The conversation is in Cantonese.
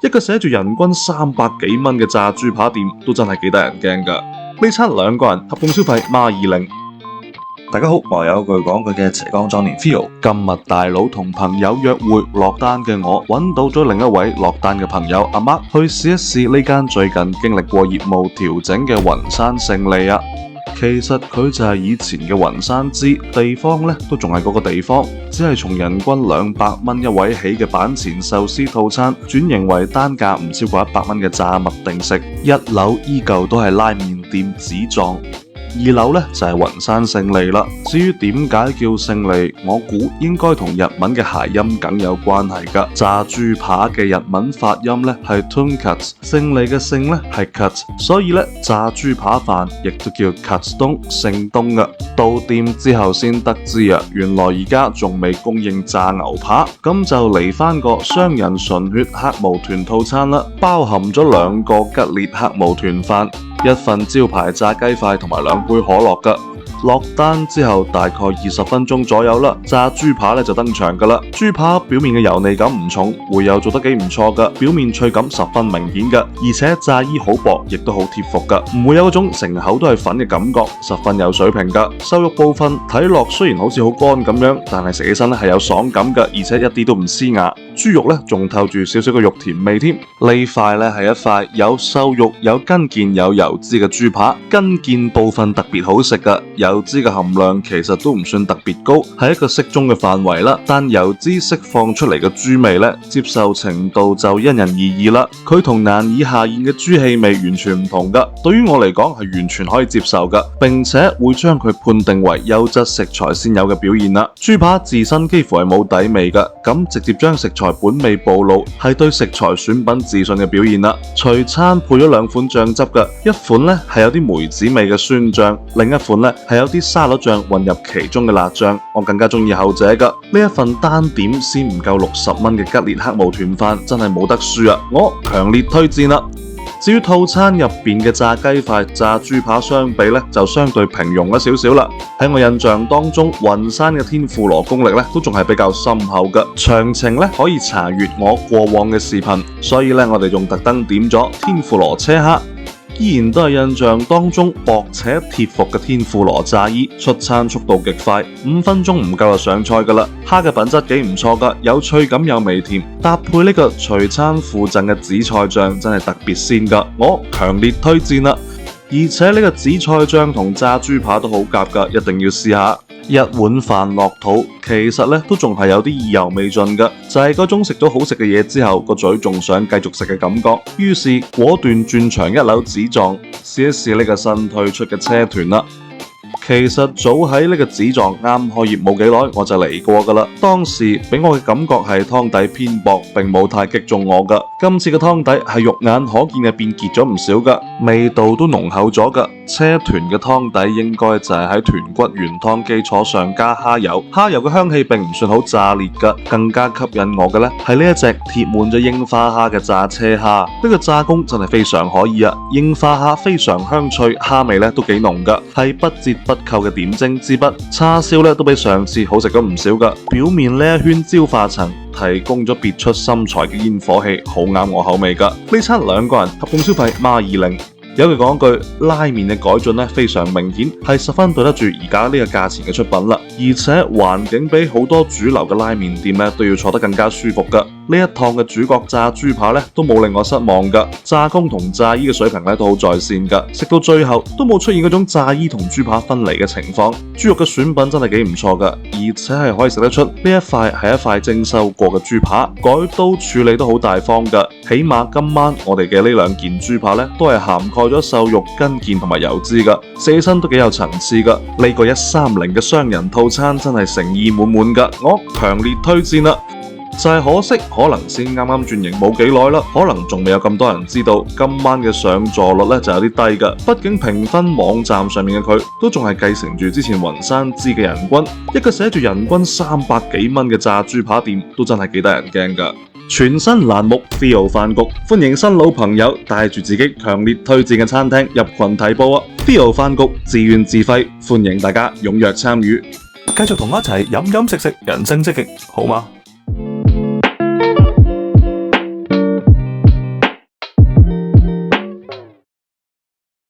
一個寫住人均300幾蚊嘅炸豬扒店都真係幾得人驚㗎。呢餐2個人合共消費孖20。大家好，我有一句講句嘅斜槓壯年 Theo。今日大佬同朋友約會落單嘅我，揾到咗另一位落單嘅朋友阿 Mark 去試一試呢間最近經歷過業務調整嘅雲山勝利啊。其實佢就係以前嘅雲山之地方呢，都仲係嗰個地方，只係從人均200蚊一位起嘅板前壽司套餐，轉型為單價唔超過100蚊嘅炸物定食。一樓依舊都係拉麵店子狀。2樓呢就係雲山勝利啦。至於點解叫勝利，我估應該同日文嘅諧音梗有關係㗎。炸豬扒嘅日文發音呢係 tonkatsu， 勝利嘅勝呢係 katsu， 所以呢炸豬扒飯亦都叫 katsudon 勝東㗎。到店之後先得知啊，原來而家仲未供應炸牛扒，咁就嚟返個雙人純血黑毛團套餐啦，包含咗2個吉列黑毛團飯、1份招牌炸雞塊同埋2杯可樂㗎。落單之後大概20分鐘左右啦，炸豬扒就登場㗎啦。豬扒表面嘅油膩感唔重，回油做得幾唔錯㗎，表面脆感十分明顯㗎，而且炸衣好薄，亦都好貼服㗎，唔會有嗰種成口都係粉嘅感覺，十分有水平㗎。瘦肉部分睇落雖然好似好乾咁樣，但係食起身係有爽感㗎，而且一啲都唔黐牙。豬肉呢仲透住少少嘅肉甜味添。呢塊呢係一塊有瘦肉、有筋腱、有油脂嘅豬扒，筋腱部分特別好食㗎，油脂嘅含量其實都唔算特別高，係一個適中嘅範圍啦。但油脂釋放出嚟嘅豬味呢，接受程度就因人而異啦。佢同難以下咽嘅豬氣味完全唔同㗎。對於我嚟講係完全可以接受㗎，並且會將佢判定為優質食材先有嘅表現啦。豬扒自身幾乎係冇底味㗎，咁直接將食材本味暴露，係對食材選品自信嘅表現啦。隨餐配咗2款醬汁㗎，一款呢係有啲梅子味嘅酸醬，另一款呢係有啲沙律醬混入其中嘅辣醬，我更加中意後者㗎。呢一份單點先唔夠60蚊嘅吉列黑毛團飯真係冇得輸啊！我強烈推薦啦。至於套餐入邊嘅炸雞塊、炸豬扒相比呢，就相對平庸咗少少啦。喺我印象當中，雲山嘅天婦羅功力呢都仲係比較深厚嘅。詳情呢可以查閱我過往嘅視頻，所以呢我哋仲特登點咗天婦羅車蝦。依然都係印象當中薄且貼服嘅天婦羅炸衣，出餐速度極快，5分鐘唔夠就上菜㗎啦。蝦嘅品質幾唔錯㗎，有脆感有微甜，搭配呢個隨餐附贈嘅紫菜醬真係特別鮮㗎，我強烈推薦啦！而且呢個紫菜醬同炸豬扒都好夾㗎，一定要試下。一碗飯落肚，其實呢都仲係有啲意猶未盡㗎，就係嗰種食咗好食嘅嘢之後，個嘴仲想繼續食嘅感覺。於是果斷轉場1樓子狀，試一試呢個新推出嘅車團啦。其實早喺呢個子狀啱開業冇幾耐，我就嚟過㗎啦。當時俾我嘅感覺係湯底偏薄，並冇太擊中我㗎。今次嘅湯底係肉眼可見入邊結咗唔少㗎，味道都濃厚咗㗎。車團嘅湯底應該就係喺豚骨原湯基礎上加蝦油，蝦油嘅香氣並唔算好炸裂㗎。更加吸引我嘅呢係呢一隻貼滿咗櫻花蝦嘅炸車蝦，呢個炸工真係非常可以啊！櫻花蝦非常香脆，蝦味呢都幾濃㗎，係不折不扣嘅點睛之筆。叉燒呢都比上次好食咗唔少㗎，表面呢一圈焦化層提供咗別出心裁嘅煙火氣，好啱我口味㗎。呢餐2個人合共消費孖20。有句講句，拉麵嘅改進非常明顯，係十分對得住而家呢個價錢嘅出品啦。而且環境比好多主流嘅拉麵店都要坐得更加舒服㗎。呢一趟嘅主角炸豬扒都冇令我失望㗎，炸工同炸衣嘅水平都好在線㗎。食到最後都冇出現嗰種炸衣同豬扒分離嘅情況。豬肉嘅選品真係幾唔錯㗎，而且係可以食得出呢一塊係一塊精修過嘅豬扒，改刀處理都好大方㗎。起碼今晚我哋嘅呢2件豬扒都係涵蓋咗瘦肉、筋腱同埋油脂㗎，食起身都幾有層次㗎。呢個130嘅雙人套餐真係誠意滿滿㗎，我強烈推薦啦！就係可惜，可能先啱啱轉型冇幾耐啦，可能仲未有咁多人知道。今晚嘅上座率就有啲低㗎，畢竟評分網站上面嘅佢都仲係繼承住之前雲山之嘅人均，一個寫住人均300幾蚊嘅炸豬扒店都真係幾得人驚㗎。全新欄目 Theo 飯局，歡迎新老朋友帶住自己強烈推薦嘅餐廳入群睇報啊！ Theo 飯局自願自費，歡迎大家踴躍參與，繼續同我一齊飲飲食食，人生積極，好嗎？